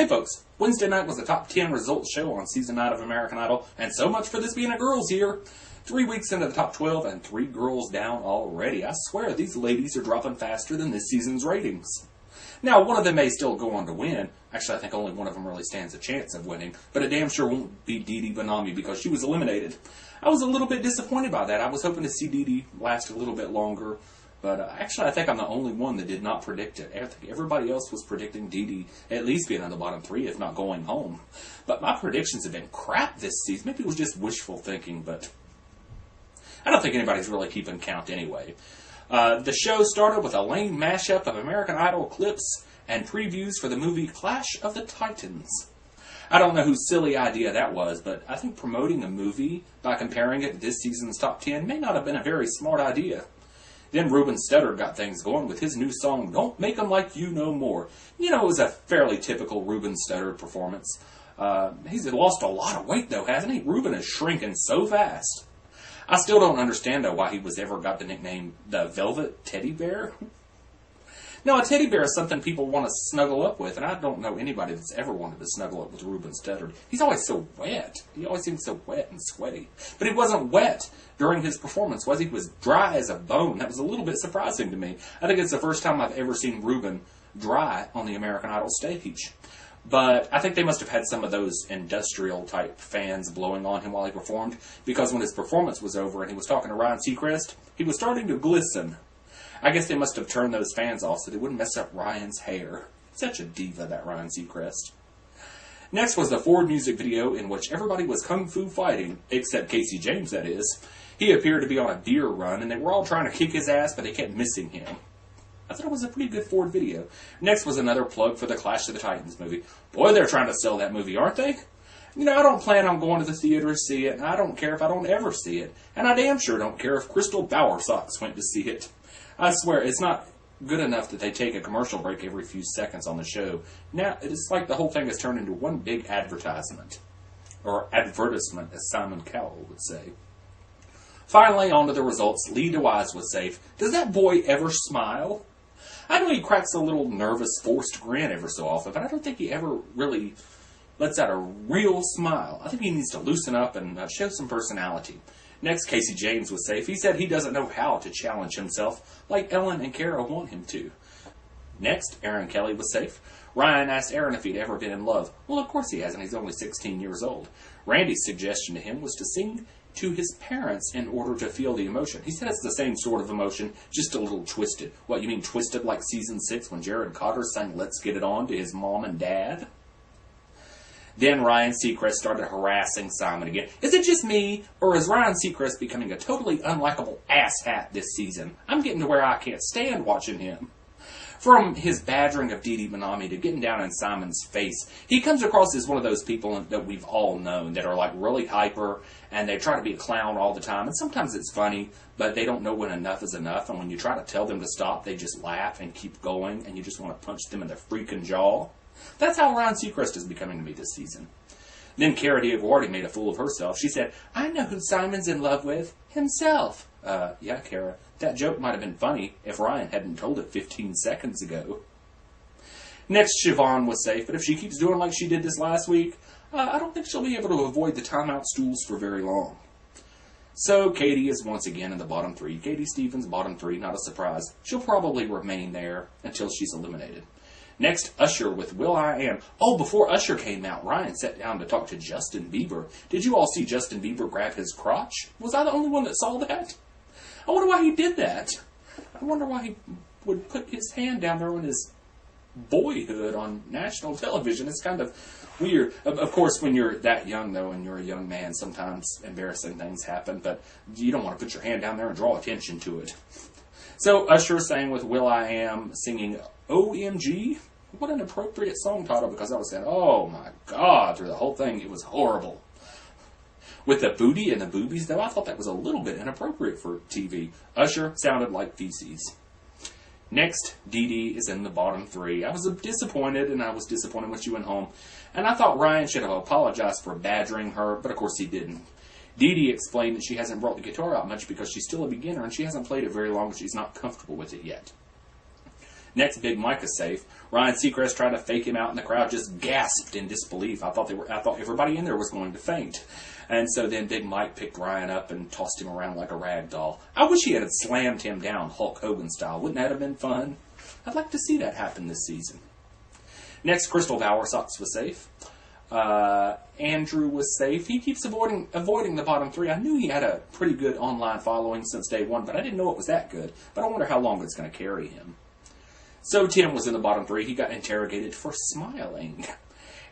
Hey folks, Wednesday night was the top 10 results show on season 9 of American Idol, and so much for this being a girls' year. 3 weeks into the top 12 and 3 girls down already. I swear these ladies are dropping faster than this season's ratings. Now, one of them may still go on to win. Actually, I think only one of them really stands a chance of winning, but it damn sure won't be Dee Dee Bonami because she was eliminated. I was a little bit disappointed by that. I was hoping to see Dee Dee last a little bit longer. But actually, I think I'm the only one that did not predict it. I think everybody else was predicting Dee Dee at least being on the bottom 3, if not going home. But my predictions have been crap this season. Maybe it was just wishful thinking, but I don't think anybody's really keeping count anyway. The show started with a lame mashup of American Idol clips and previews for the movie Clash of the Titans. I don't know whose silly idea that was, but I think promoting a movie by comparing it to this season's top 10 may not have been a very smart idea. Then Ruben Studdard got things going with his new song, Don't Make 'Em Like You No More. You know, it was a fairly typical Ruben Studdard performance. He's lost a lot of weight, though, hasn't he? Ruben is shrinking so fast. I still don't understand, though, why he was ever got the nickname the Velvet Teddy Bear. No, a teddy bear is something people want to snuggle up with, and I don't know anybody that's ever wanted to snuggle up with Ruben Studdard. He's always so wet. He always seems so wet and sweaty. But he wasn't wet during his performance, was he? He was dry as a bone. That was a little bit surprising to me. I think it's the first time I've ever seen Ruben dry on the American Idol stage. But I think they must have had some of those industrial-type fans blowing on him while he performed, because when his performance was over and he was talking to Ryan Seacrest, he was starting to glisten. I guess they must have turned those fans off so they wouldn't mess up Ryan's hair. Such a diva, that Ryan Seacrest. Next was the Ford music video in which everybody was kung fu fighting, except Casey James, that is. He appeared to be on a deer run, and they were all trying to kick his ass, but they kept missing him. I thought it was a pretty good Ford video. Next was another plug for the Clash of the Titans movie. Boy, they're trying to sell that movie, aren't they? You know, I don't plan on going to the theater to see it, and I don't care if I don't ever see it. And I damn sure don't care if Crystal Bowersox went to see it. I swear, it's not good enough that they take a commercial break every few seconds on the show. Now, it's like the whole thing has turned into one big advertisement. Or advertisement, as Simon Cowell would say. Finally, on to the results. Lee DeWise was safe. Does that boy ever smile? I know he cracks a little nervous, forced grin ever so often, but I don't think he ever really lets out a real smile. I think he needs to loosen up and show some personality. Next, Casey James was safe. He said he doesn't know how to challenge himself like Ellen and Kara want him to. Next, Aaron Kelly was safe. Ryan asked Aaron if he'd ever been in love. Well, of course he hasn't. He's only 16 years old. Randy's suggestion to him was to sing to his parents in order to feel the emotion. He said it's the same sort of emotion, just a little twisted. What, you mean twisted like season 6 when Jared Cotter sang Let's Get It On to his mom and dad? Then Ryan Seacrest started harassing Simon again. Is it just me, or is Ryan Seacrest becoming a totally unlikable asshat this season? I'm getting to where I can't stand watching him. From his badgering of Dee Dee Bonami to getting down in Simon's face, he comes across as one of those people that we've all known that are like really hyper, and they try to be a clown all the time, and sometimes it's funny, but they don't know when enough is enough, and when you try to tell them to stop, they just laugh and keep going, and you just want to punch them in the freaking jaw. That's how Ryan Seacrest is becoming to me this season. Then Kara DioGuardi made a fool of herself. She said, I know who Simon's in love with. Himself. Yeah, Kara. That joke might have been funny if Ryan hadn't told it 15 seconds ago. Next, Siobhan was safe, but if she keeps doing like she did this last week, I don't think she'll be able to avoid the timeout stools for very long. So, Katie is once again in the bottom 3. Katie Stevens, bottom 3, not a surprise. She'll probably remain there until she's eliminated. Next, Usher with Will I Am. Oh, before Usher came out, Ryan sat down to talk to Justin Bieber. Did you all see Justin Bieber grab his crotch? Was I the only one that saw that? I wonder why he did that. I wonder why he would put his hand down there on his boyhood on national television. It's kind of weird. Of course, when you're that young, though, and you're a young man, sometimes embarrassing things happen, but you don't want to put your hand down there and draw attention to it. So, Usher sang with Will I Am, singing OMG. What an appropriate song title, because I was saying, oh my God, through the whole thing, it was horrible. With the booty and the boobies, though, I thought that was a little bit inappropriate for TV. Usher sounded like feces. Next, Dee Dee is in the bottom 3. I was disappointed, and I was disappointed when she went home. And I thought Ryan should have apologized for badgering her, but of course he didn't. Dee Dee explained that she hasn't brought the guitar out much because she's still a beginner, and she hasn't played it very long, and she's not comfortable with it yet. Next, Big Mike is safe. Ryan Seacrest tried to fake him out, and the crowd just gasped in disbelief. I thought everybody in there was going to faint. And so then Big Mike picked Ryan up and tossed him around like a rag doll. I wish he had slammed him down Hulk Hogan style. Wouldn't that have been fun? I'd like to see that happen this season. Next, Crystal Bowersox was safe. Andrew was safe. He keeps avoiding the bottom three. I knew he had a pretty good online following since day one, but I didn't know it was that good. But I wonder how long it's going to carry him. So Tim was in the bottom three. He got interrogated for smiling.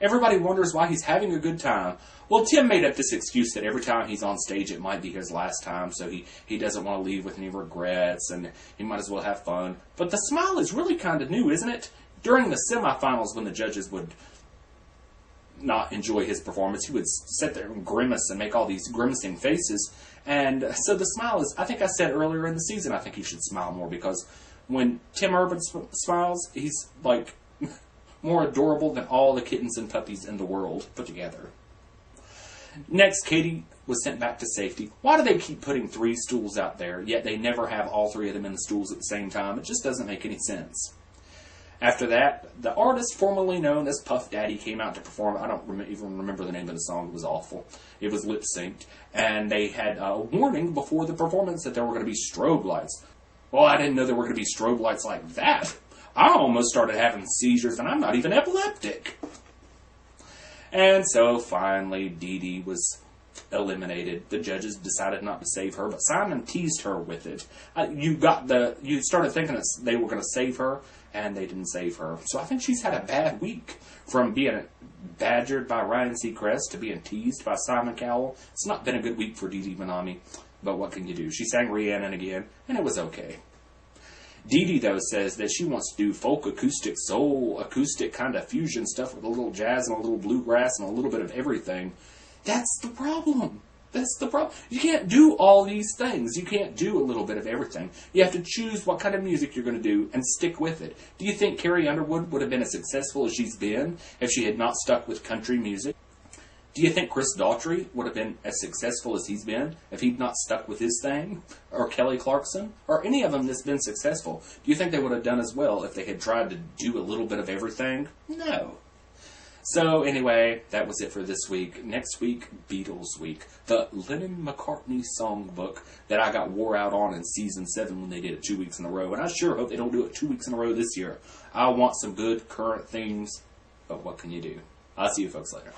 Everybody wonders why he's having a good time. Well, Tim made up this excuse that every time he's on stage it might be his last time, so he doesn't want to leave with any regrets, and he might as well have fun. But the smile is really kind of new, isn't it? During the semifinals, when the judges would not enjoy his performance, he would sit there and grimace and make all these grimacing faces. And so the smile is, I think I said earlier in the season, I think he should smile more, because when Tim Urban smiles, he's like more adorable than all the kittens and puppies in the world put together. Next, Katie was sent back to safety. Why do they keep putting 3 stools out there, yet they never have all 3 of them in the stools at the same time? It just doesn't make any sense. After that, the artist formerly known as Puff Daddy came out to perform. I don't even remember the name of the song. It was awful. It was lip-synced. And they had a warning before the performance that there were going to be strobe lights. Well, I didn't know there were going to be strobe lights like that. I almost started having seizures, and I'm not even epileptic. And so, finally, Dee Dee was eliminated. The judges decided not to save her, but Simon teased her with it. You started thinking that they were going to save her, and they didn't save her. So I think she's had a bad week, from being badgered by Ryan Seacrest to being teased by Simon Cowell. It's not been a good week for Dee Dee Bonami, but what can you do? She sang Rhiannon again, and it was okay. Dee Dee, though, says that she wants to do folk, acoustic, soul, acoustic kind of fusion stuff with a little jazz and a little bluegrass and a little bit of everything. That's the problem. That's the problem. You can't do all these things. You can't do a little bit of everything. You have to choose what kind of music you're going to do and stick with it. Do you think Carrie Underwood would have been as successful as she's been if she had not stuck with country music? Do you think Chris Daughtry would have been as successful as he's been if he'd not stuck with his thing? Or Kelly Clarkson? Or any of them that's been successful? Do you think they would have done as well if they had tried to do a little bit of everything? No. So, anyway, that was it for this week. Next week, Beatles week. The Lennon-McCartney songbook that I got wore out on in Season 7 when they did it 2 weeks in a row. And I sure hope they don't do it 2 weeks in a row this year. I want some good current things, but what can you do? I'll see you folks later.